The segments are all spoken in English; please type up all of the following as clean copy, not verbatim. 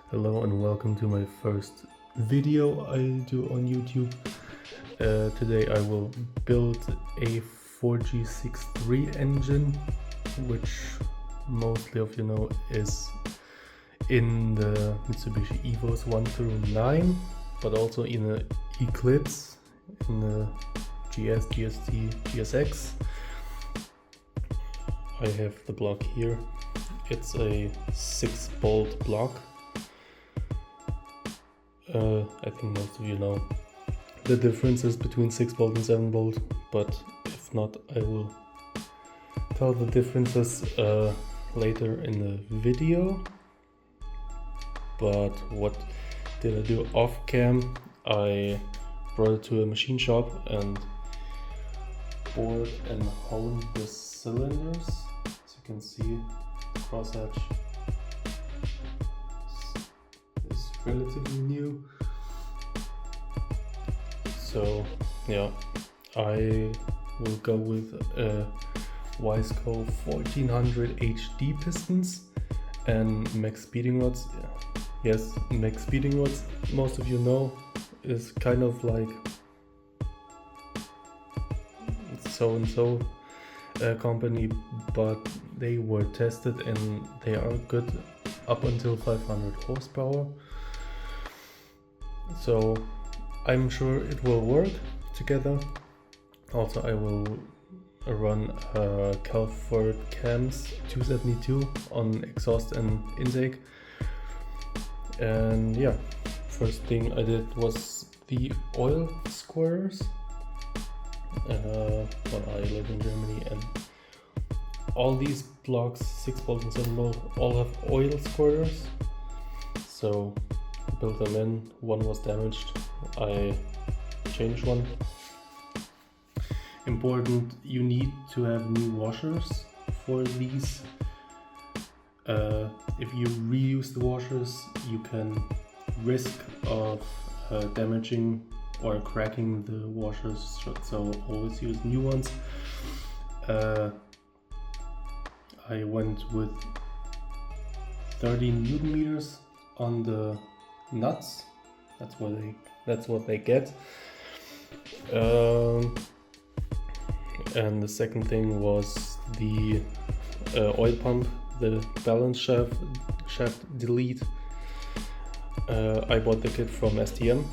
Hello and welcome to my first video I do on YouTube. Today I will build a 4G63 engine, which mostly of you know is in the Mitsubishi Evos 1 through 9, but also in the Eclipse, in the GS, GST, GSX. I have the block here. It's a 6-bolt block. I think most of you know the differences between 6-bolt and 7-bolt, but if not, I will tell the differences later in the video. But what did I do off cam? I brought it to a machine shop and bored and honed the cylinders. As you can see, the crosshatch is relatively new. So yeah, I will go with Wiseco 500+ HP pistons and max speeding rods. Yes, max speeding rods, most of you know, is kind of like so-and-so company, but they were tested and they are good up until 500 horsepower. So I'm sure it will work together. Also, I will run Calford cams 272 on exhaust and intake. And yeah, first thing I did was the oil squirters. Well, I live in Germany and all these blocks, 6-bolt and 7-bolt, all have oil squirters. So I built them in. One was damaged, I changed one. Important, you need to have new washers for these. If you reuse the washers, you can risk of damaging or cracking the washers, so always use new ones. I went with 30 Newton meters on the nuts. That's what they get. And the second thing was the oil pump, the balance shaft delete. I bought the kit from STM,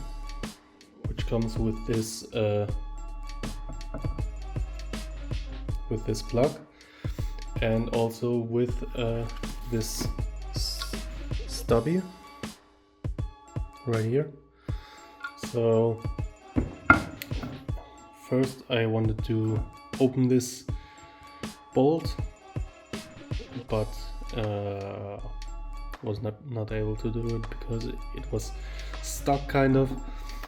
which comes with this plug, and also with this stubby right here. So first I wanted to open this bolt, but was not able to do it because it was stuck kind of.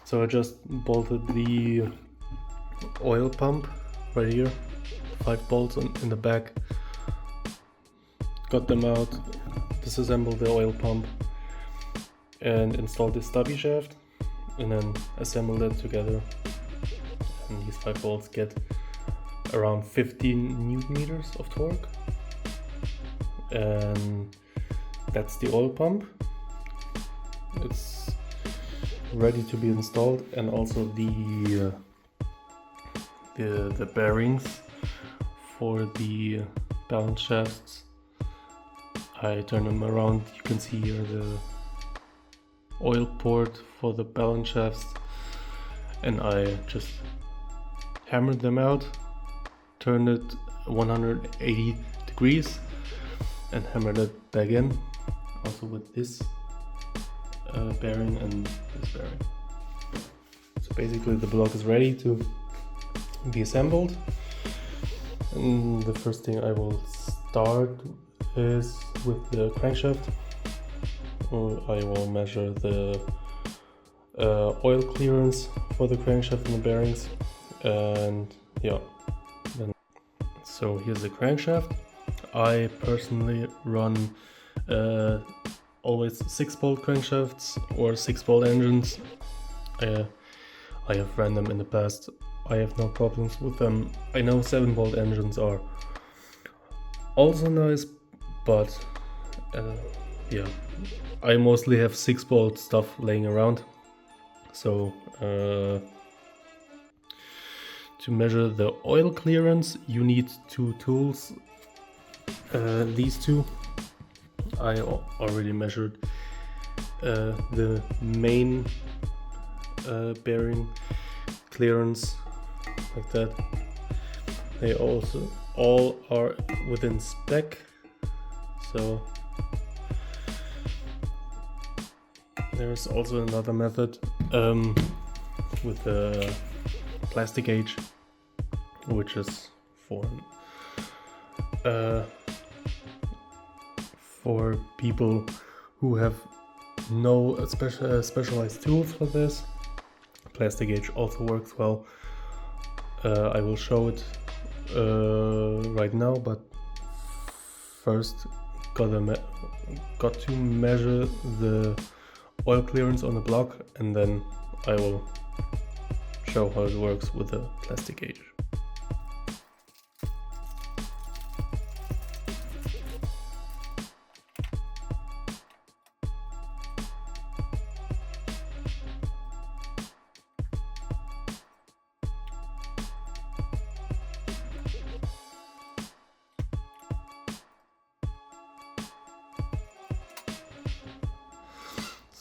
So I just bolted the oil pump right here, 5 bolts in the back, got them out, disassembled the oil pump and installed the stubby shaft, and then assembled it together. And these 5 bolts get around 15 Newton meters of torque. And that's the oil pump. It's ready to be installed, and also the bearings for the balance shafts. I turn them around. You can see here the oil port for the balance shafts, and I just hammered them out, turned it 180 degrees and hammered it back in, also with this bearing and this bearing. So basically the block is ready to be assembled, and the first thing I will start is with the crankshaft. I will measure the oil clearance for the crankshaft and the bearings, and yeah, then so here's the crankshaft. I personally run always 6-bolt crankshafts or 6-bolt engines. I have ran them in the past. I have no problems with them. I know 7-bolt engines are also nice, but yeah, I mostly have 6-bolt stuff laying around. So to measure the oil clearance, you need two tools. These two I already measured. The main bearing clearance, like that. They also all are within spec, so there's also another method with a plastic gauge, which is for people who have no specialized tools for this. Plastic gauge also works well. I will show it right now, but first got to measure the oil clearance on the block, and then I will show how it works with the plastic gauge.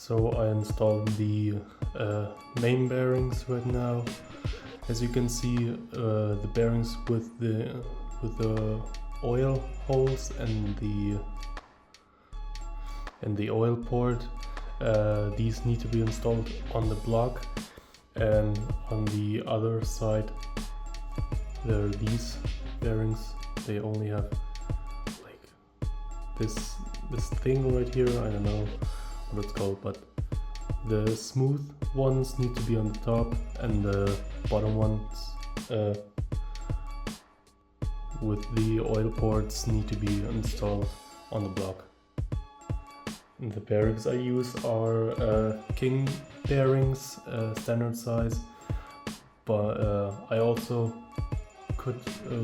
So I installed the main bearings right now. As you can see, the bearings with the oil holes and the oil port, these need to be installed on the block, and on the other side there are these bearings. They only have like this thing right here. I don't know what it's called, but the smooth ones need to be on the top, and the bottom ones with the oil ports need to be installed on the block. And the bearings I use are King bearings, standard size, but I also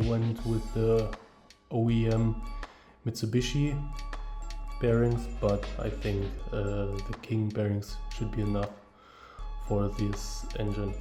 went with the OEM Mitsubishi bearings, but I think the King bearings should be enough for this engine.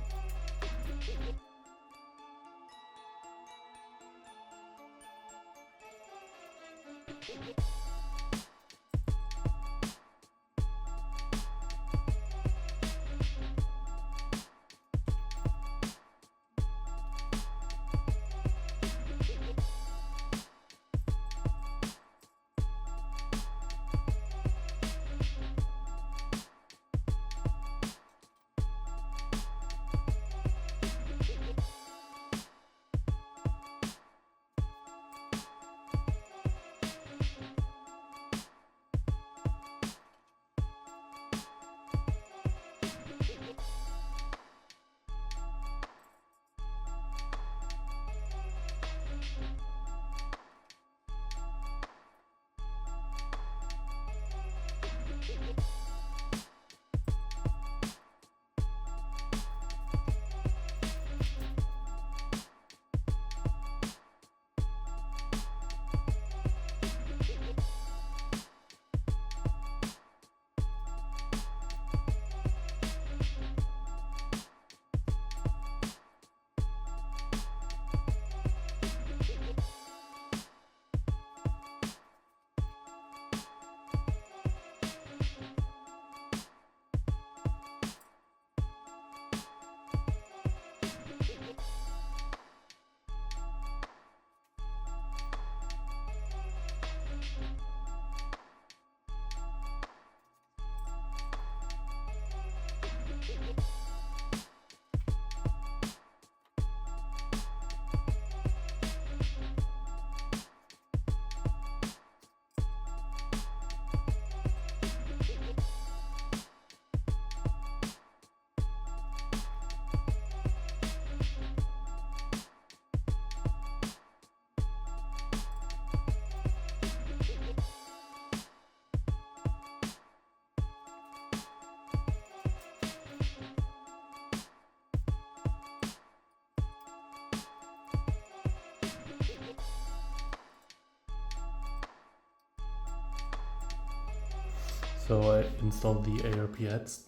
So I installed the ARP heads,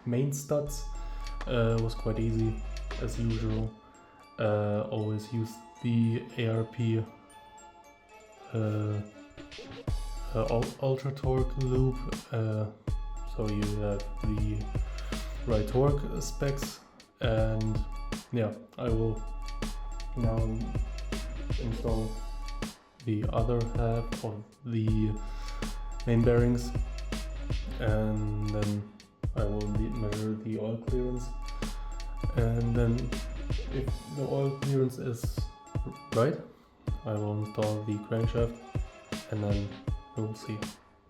main studs. Was quite easy as usual. Always use the ARP ultra torque loop, so you have the right torque specs. And yeah, I will now install the other half of the main bearings, and then I will measure the oil clearance, and then if the oil clearance is right, I will install the crankshaft, and then we will see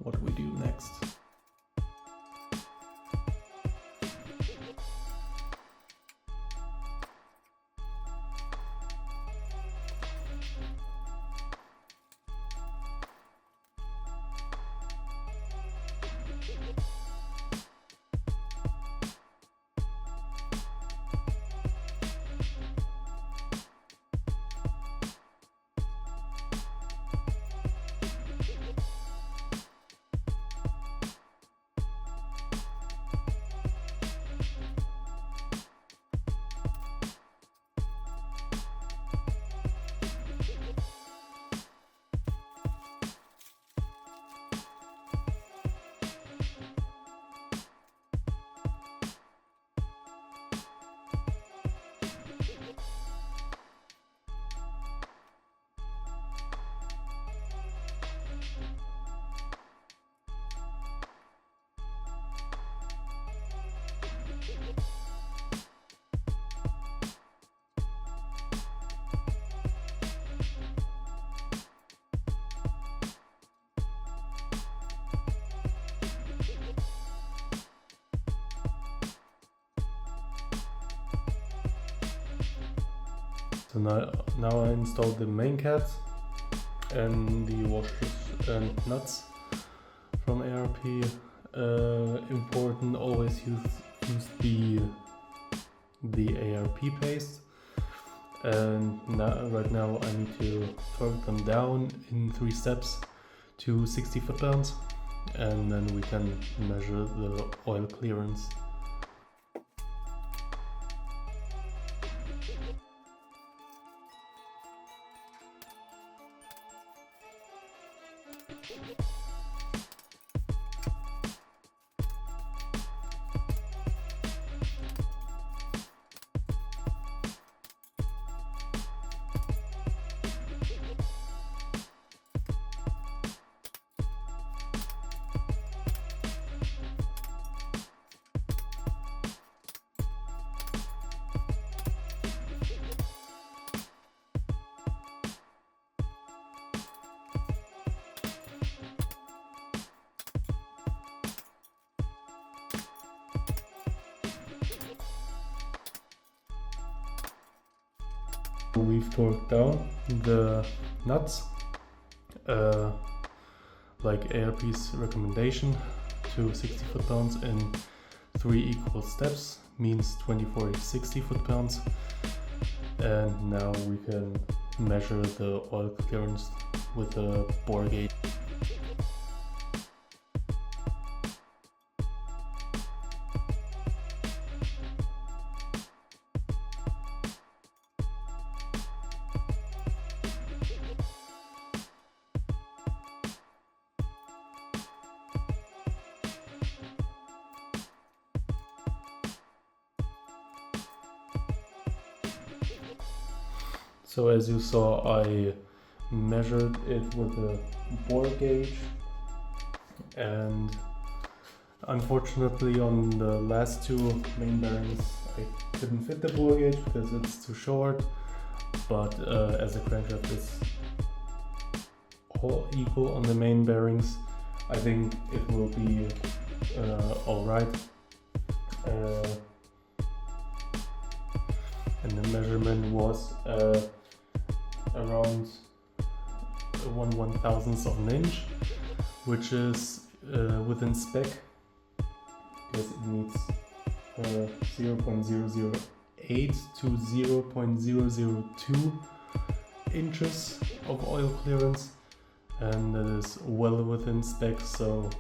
what we do next. So now I installed the main caps and the washers and nuts from ARP. Important, always use the ARP paste. And right now I need to torque them down in 3 steps to 60 foot-pounds, and then we can measure the oil clearance. We've torqued down the nuts, like ARP's recommendation, to 60 foot-pounds in 3 equal steps, means 24 to 60 foot-pounds. And now we can measure the oil clearance with a bore gauge. So as you saw, I measured it with a bore gauge, and unfortunately on the last 2 main bearings I couldn't fit the bore gauge because it's too short, but as the crankshaft is all equal on the main bearings, I think it will be alright. And the measurement was around 1/1000th of an inch, which is within spec, because it needs 0.008 to 0.002 inches of oil clearance, and that is well within spec. So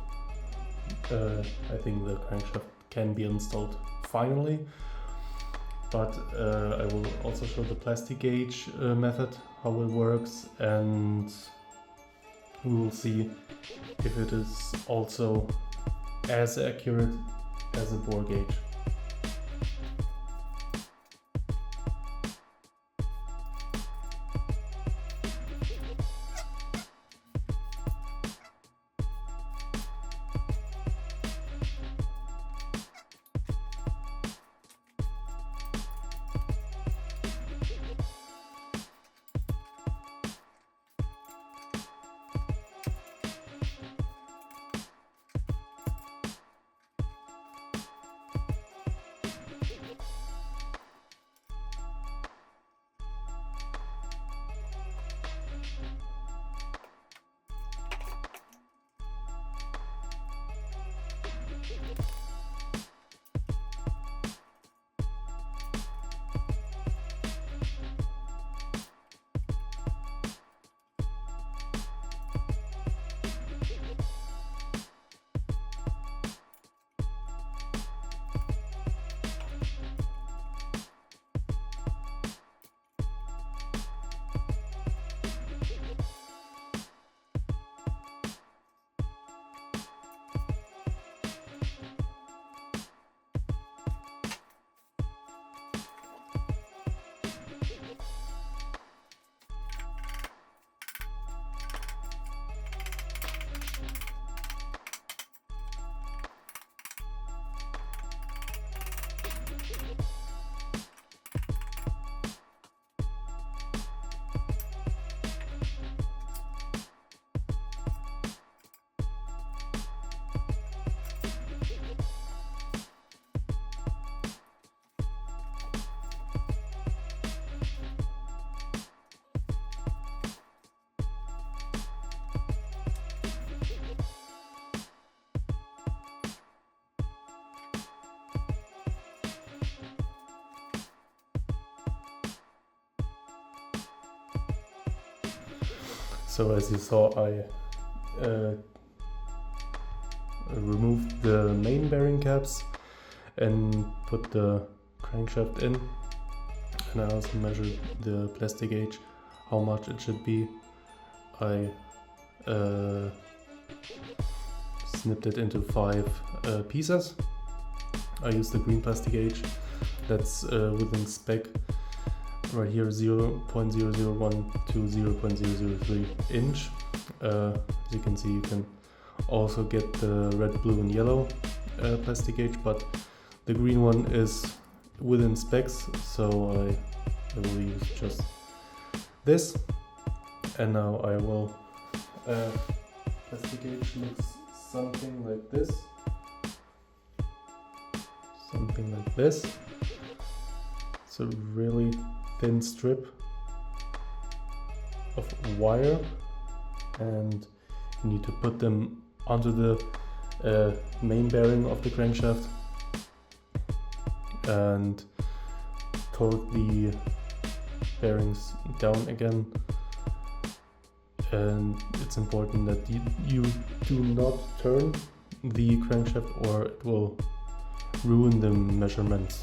I think the crankshaft can be installed finally. But I will also show the plastic gauge method, how it works, and we will see if it is also as accurate as a bore gauge. So as you saw, I removed the main bearing caps and put the crankshaft in, and I also measured the plastic gauge, how much it should be. I snipped it into 5 pieces. I used the green plastic gauge that's within spec. Right here 0.001 to 0.003 inch. As you can see, you can also get the red, blue and yellow plastic gauge, but the green one is within specs, so I will use just this. And now I will plastic gauge looks something like this. It's a really thin strip of wire, and you need to put them onto the main bearing of the crankshaft and torque the bearings down again. And it's important that you do not turn the crankshaft, or it will ruin the measurements.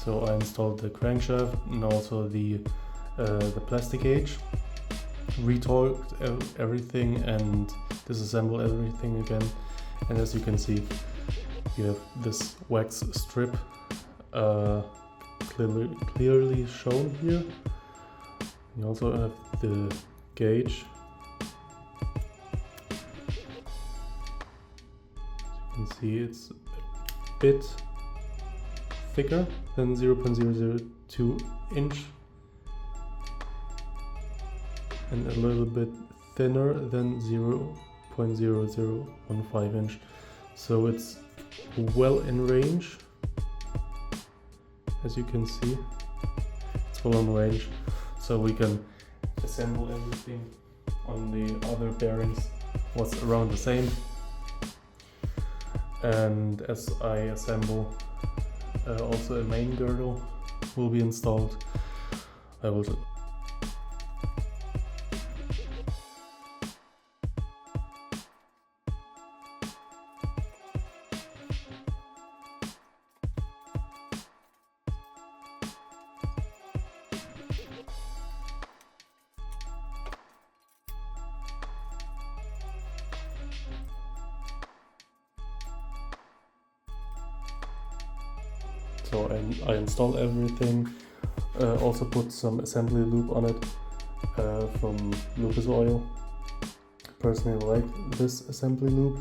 So I installed the crankshaft and also the plastic gauge, retorqued everything and disassembled everything again. And as you can see, you have this wax strip clearly shown here. You also have the gauge. As you can see, it's a bit thicker than 0.002 inch and a little bit thinner than 0.0015 inch. So it's well in range. As you can see, it's well in range. So we can assemble everything. On the other bearings was around the same. And as I assemble, also a main girdle will be installed. I will So I installed everything, also put some assembly lube on it from Lucas Oil. Personally like this assembly lube.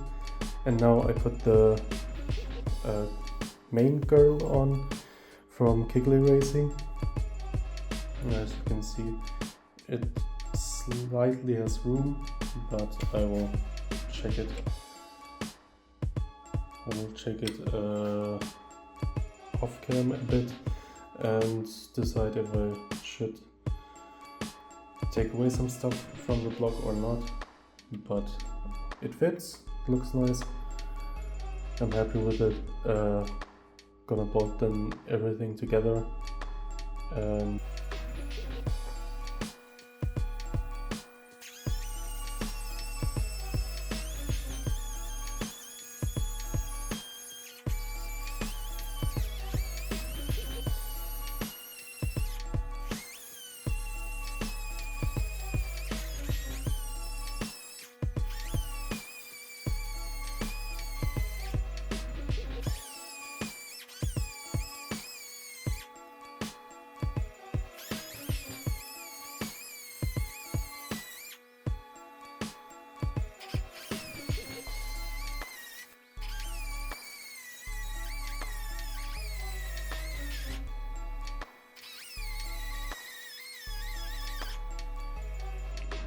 And now I put the main girdle on from Kigley Racing. And as you can see, it slightly has room, but I will check it. Off cam a bit and decide if I should take away some stuff from the block or not, but it fits, looks nice, I'm happy with it. Gonna bolt then everything together and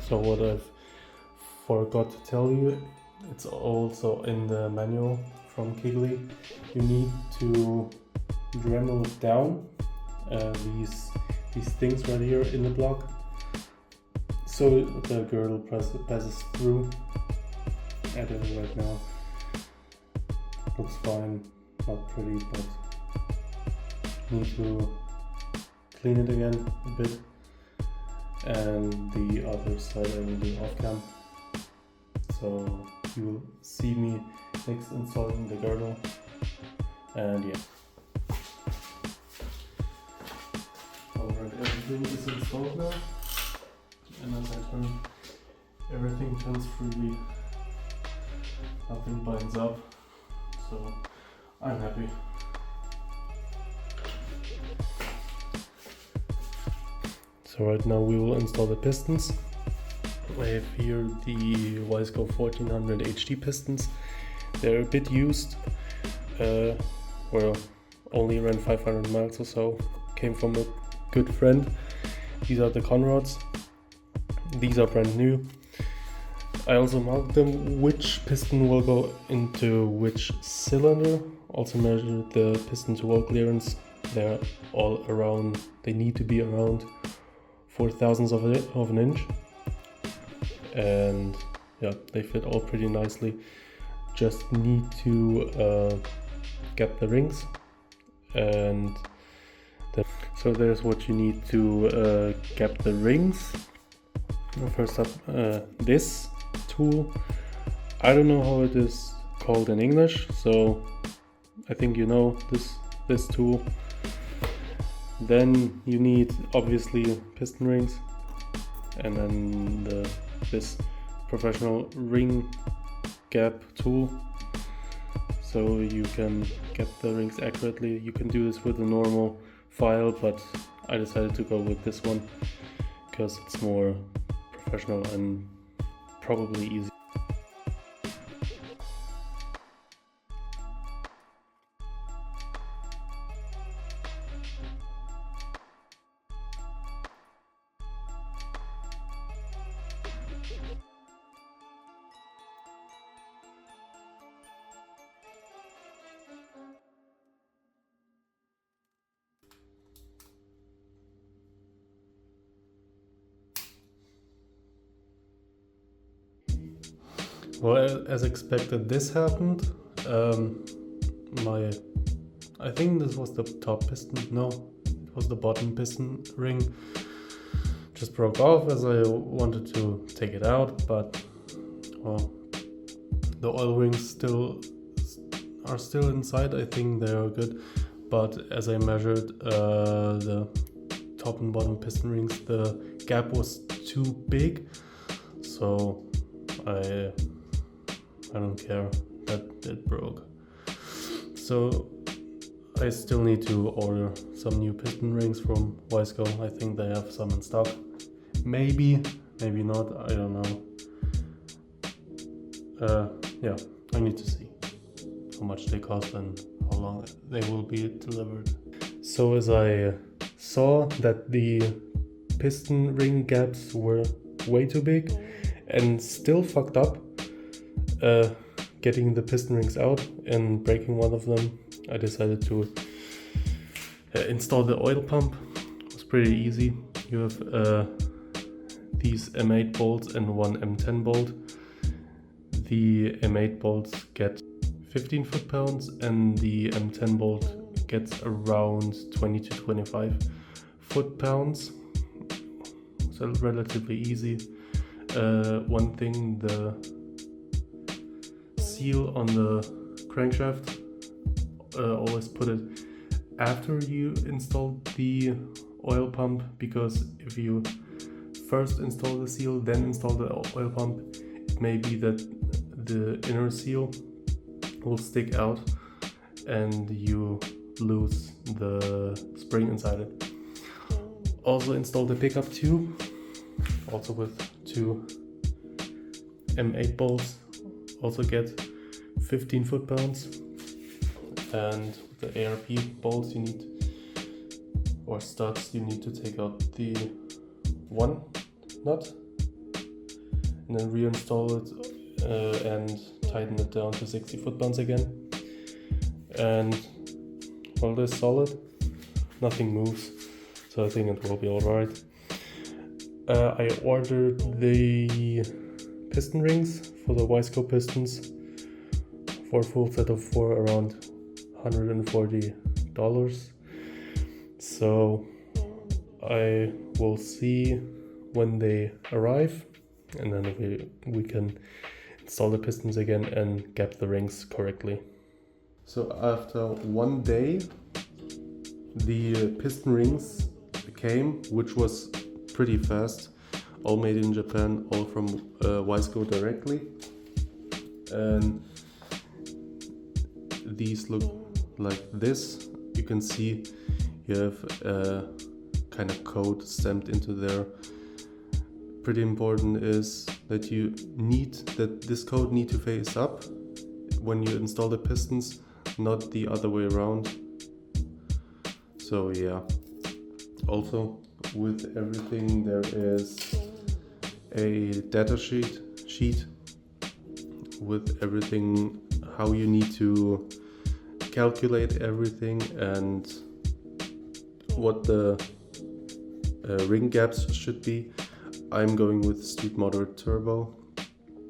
so what I've forgot to tell you, it's also in the manual from Kigley. You need to Dremel it down, these things right here in the block, so the girdle passes through. At it right now, looks fine, not pretty, but need to clean it again a bit. And the other side I will do off cam, so you will see me next installing the girdle. And yeah, alright, everything is installed now, and as I turn, everything turns freely, nothing binds up, so I'm happy. So right now we will install the pistons. I have here the Wiseco 1400 HD pistons. They're a bit used, well, only ran 500 miles or so, came from a good friend. These are the conrods, these are brand new. I also marked them which piston will go into which cylinder, also measured the piston to wall clearance. They're all around, they need to be around 0.004 of an inch, and yeah, they fit all pretty nicely. Just need to get the rings, and so there's what you need to get the rings. First up, this tool, I don't know how it is called in English, so I think you know this tool. Then you need obviously piston rings, and then this professional ring gap tool, so you can get the rings accurately. You can do this with a normal file, but I decided to go with this one because it's more professional and probably easy. Well, as expected, this happened. I think this was the top piston. No, it was the bottom piston ring. Just broke off as I wanted to take it out, but well, the oil rings are still inside. I think they are good, but as I measured the top and bottom piston rings, the gap was too big, so I don't care that it broke. So I still need to order some new piston rings from Wiseco. I think they have some in stock. Maybe not, I don't know. Yeah, I need to see how much they cost and how long they will be delivered. So as I saw that the piston ring gaps were way too big and still fucked up, getting the piston rings out and breaking one of them, I decided to install the oil pump. It was pretty easy. You have these M8 bolts and one M10 bolt. The M8 bolts get 15 foot-pounds and the M10 bolt gets around 20 to 25 foot-pounds. So relatively easy. One thing, the seal on the crankshaft, always put it after you install the oil pump, because if you first install the seal then install the oil pump, it may be that the inner seal will stick out and you lose the spring inside it. Also install the pickup tube, also with two M8 bolts, also get 15 foot-pounds, and with the ARP bolts you need, or studs, you need to take out the one nut and then reinstall it and tighten it down to 60 foot-pounds again. and well, they're solid, nothing moves, so I think it will be alright. I ordered the piston rings for the Wiseco pistons for a full set of 4, around $140. So I will see when they arrive, and then we can install the pistons again and gap the rings correctly. So after 1 day, the piston rings came, which was pretty fast, all made in Japan, all from Wiseco directly, and these look like this. You can see you have a kind of code stamped into there. Pretty important is that this code need to face up when you install the pistons, not the other way around. So yeah, also with everything there is a data sheet with everything, how you need to calculate everything and what the ring gaps should be. I'm going with street motor turbo,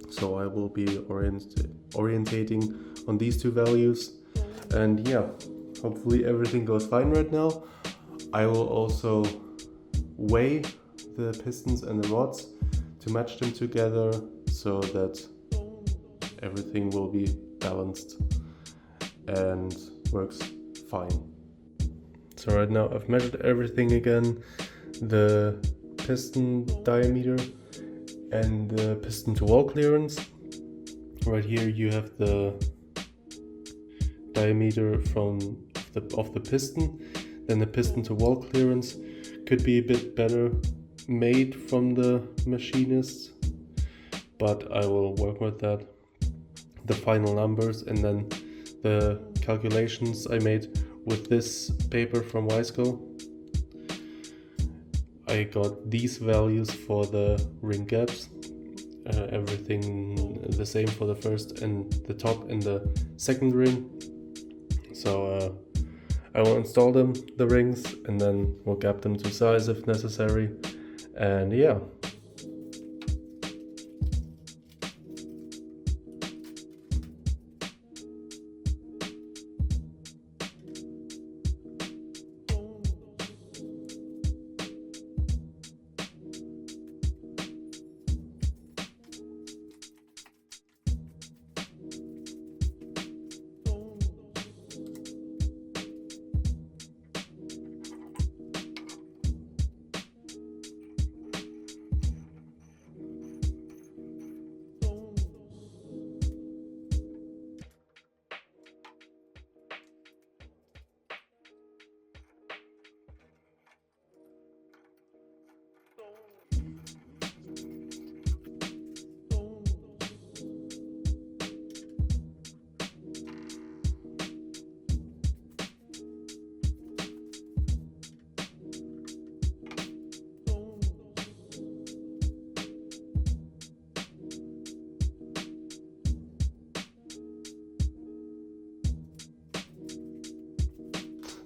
so I will be orientating on these two values, and yeah, hopefully everything goes fine right now. I will also weigh the pistons and the rods to match them together so that everything will be balanced and works fine. So right now I've measured everything again, the piston diameter and the piston to wall clearance. Right here you have the diameter of the piston, then the piston to wall clearance could be a bit better made from the machinists, but I will work with that. The final numbers and then the calculations I made with this paper from Wiseco. I got these values for the ring gaps, everything the same for the first and the top and the second ring. So I will install the rings, and then we'll gap them to size if necessary, and yeah.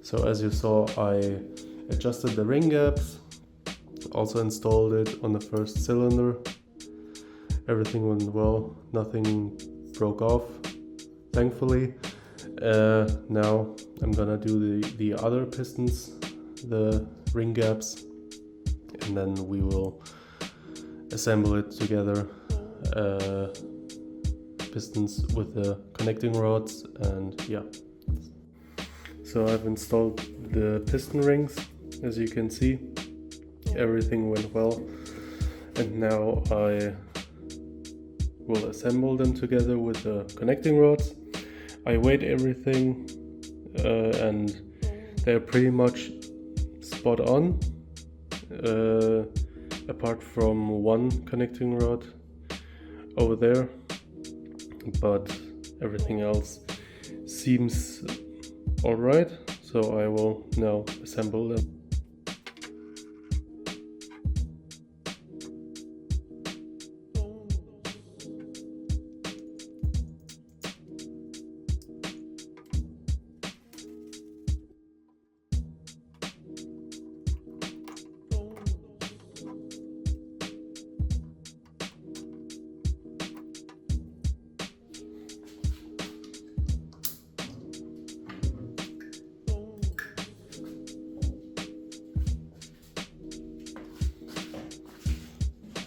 So as you saw, I adjusted the ring gaps, also installed it on the first cylinder. Everything went well, nothing broke off, thankfully. Now I'm gonna do the other pistons, the ring gaps, and then we will assemble it together, pistons with the connecting rods, and yeah. So I've installed the piston rings. As you can see, everything went well, and now I will assemble them together with the connecting rods. I weighed everything and they're pretty much spot on, apart from one connecting rod over there, but everything else seems alright, so I will now assemble them.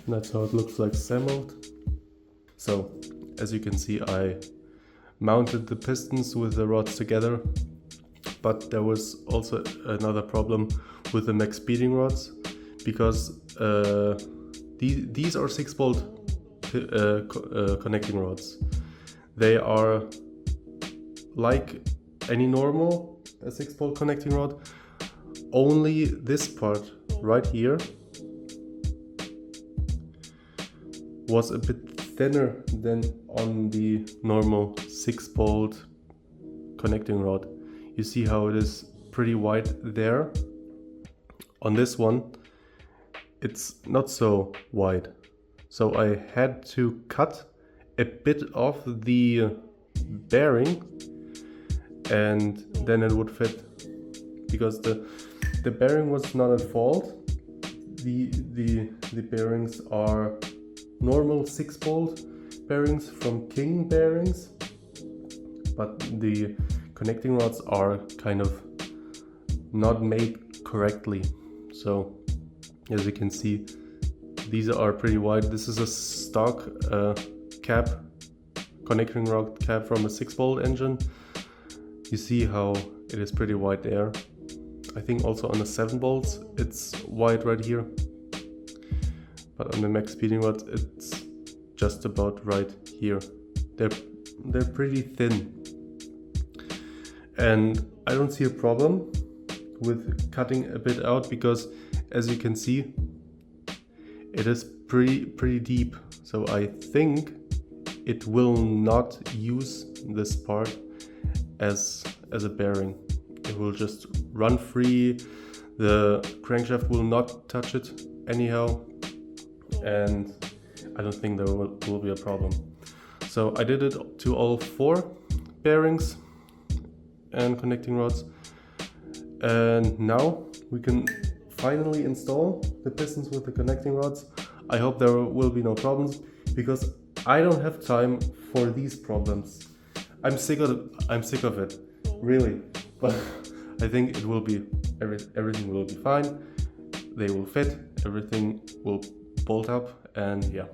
That's how it looks like assembled. So, as you can see, I mounted the pistons with the rods together, but there was also another problem with the max speeding rods, because these are 6-bolt connecting rods. They are like any normal 6-bolt connecting rod, only this part right here was a bit thinner than on the normal 6-bolt connecting rod. You see how it is pretty wide there. On this one it's not so wide, so I had to cut a bit of the bearing and then it would fit, because the bearing was not at fault. The bearings are normal 6-bolt bearings from King bearings, but the connecting rods are kind of not made correctly. So as you can see, these are pretty wide. This is a stock cap, connecting rod cap from a 6-bolt engine. You see how it is pretty wide there. I think also on the 7 bolts it's wide right here, but on the max speeding rods it's just about right here. They're pretty thin, and I don't see a problem with cutting a bit out, because as you can see it is pretty deep, so I think it will not use this part as a bearing. It will just run free, the crankshaft will not touch it anyhow, and I don't think there will be a problem. So I did it to all 4 bearings and connecting rods, and now we can finally install the pistons with the connecting rods. I hope there will be no problems, because I don't have time for these problems. I'm sick of it, really. But I think it will be everything will be fine. They will fit, everything will bolt up, and yeah.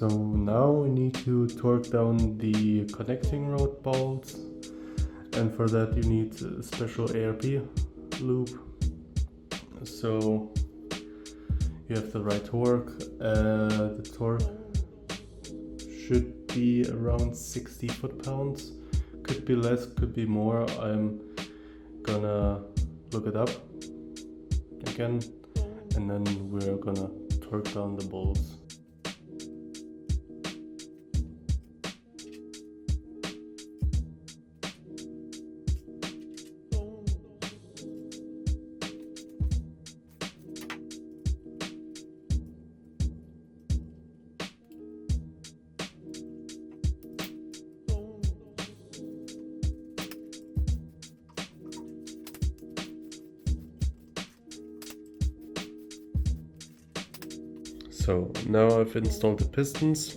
So now we need to torque down the connecting rod bolts, and for that you need a special ARP loop. So you have the right torque. The torque should be around 60 foot-pounds. Could be less, could be more. I'm gonna look it up again, and then we're gonna torque down the bolts. So now I've installed the pistons,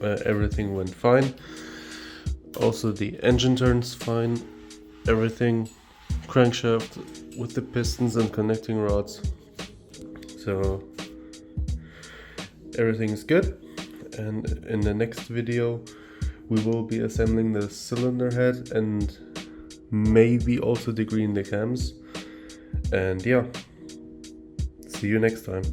everything went fine. Also the engine turns fine, everything, crankshaft with the pistons and connecting rods. So everything is good, and in the next video we will be assembling the cylinder head and maybe also degreeing the cams. And yeah, see you next time.